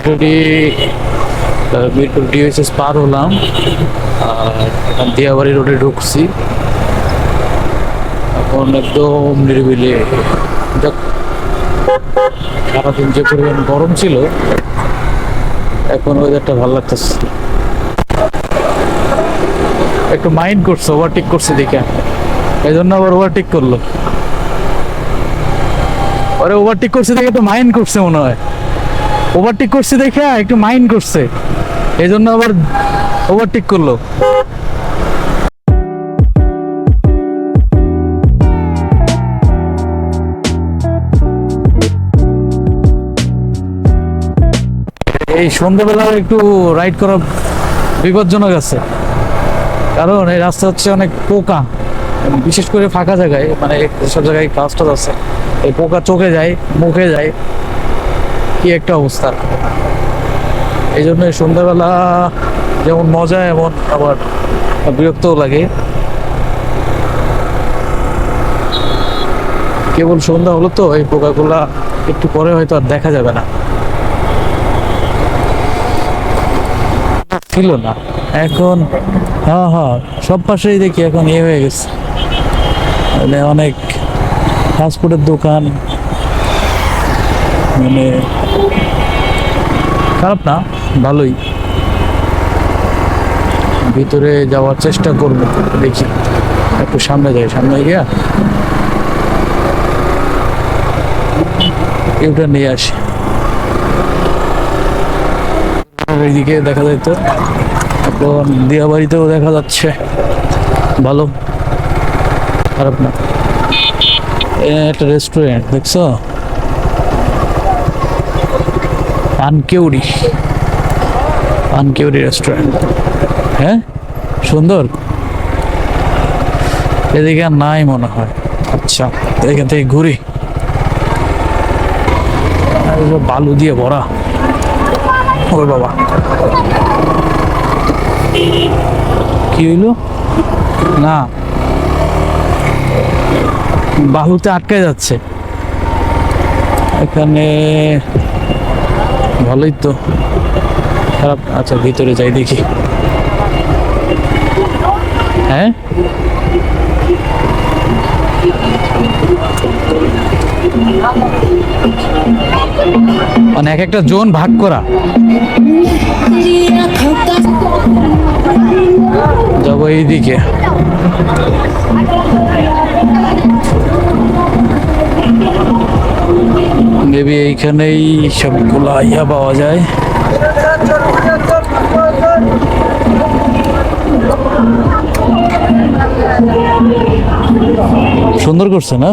Already Mirpur ডিওএসএস পার হলাম, আর এখন দিয়াবাড়ি রোডে ঢুকছি। এখন একদম নিরিবিলি। সারাদিন যে পরিমাণ গরম ছিল, এখন ওয়েদারটা ভালো লাগতেছে। একটু মাইন্ড করছে, ওভারটেক করছে দেখে, এই জন্য আবার ওভারটেক করলো। আরে ওভারটেক করছে দেখে একটু মাইন্ড করছে মনে হয়, ওভারটেক করছে দেখে একটু মাইন্ড করছে, এই জন্য আবার ওভারটেক করলো। এই সন্ধ্যাবেলা একটু রাইড করা বিপজ্জনক আছে, কারণ এই রাস্তা হচ্ছে অনেক পোকা, বিশেষ করে ফাঁকা জায়গায়, মানে সব জায়গায় কাজ টাজ আছে, এই পোকা চোখে যায়, মুখে যায়, কি একটা অবস্থা। এই জন্য সন্ধ্যাবেলা যেমন মজা, এমন আবার বিরক্তও লাগে। কেবল সন্ধ্যা হলো তো, এই পোকাগুলা একটু পরে হয়তো আর দেখা যাবে না, ছিল না এখন। হ্যাঁ হ্যাঁ, সব পাশেই দেখি এখন হয়ে গেছে, মানে অনেক ফাস্টফুডের দোকান, মানে খারাপ না, ভালোই। ভিতরে যাওয়ার চেষ্টা করবো, দেখি একটু সামনে যাই, সামনে গিয়া এটা নিয়ে আসি। এইদিকে দেখা যায় তো, এখন দিয়াবাড়িতেও দেখা যাচ্ছে, ভালো, খারাপ না। একটা রেস্টুরেন্ট দেখছো, পানকেউড়ি, পানকেউড়ি রেস্টুরেন্ট। হ্যাঁ, সুন্দর। এদিকে আর নাই মনে হয়। আচ্ছা, এখান থেকে ঘুরি। বালু দিয়ে ভরা, ও বাবা, কি হইলো? না, বালুতে আটকে যাচ্ছে এখানে, ভালোই তো, খারাপ। আচ্ছা, ভিতরে যাই দেখি। হ্যাঁ, মানে এক একটা জোন ভাগ করা। যাবো এইদিকে, মেবি এইখানেই সবগুলো ইয়া পাওয়া যায়। সুন্দর করছে না?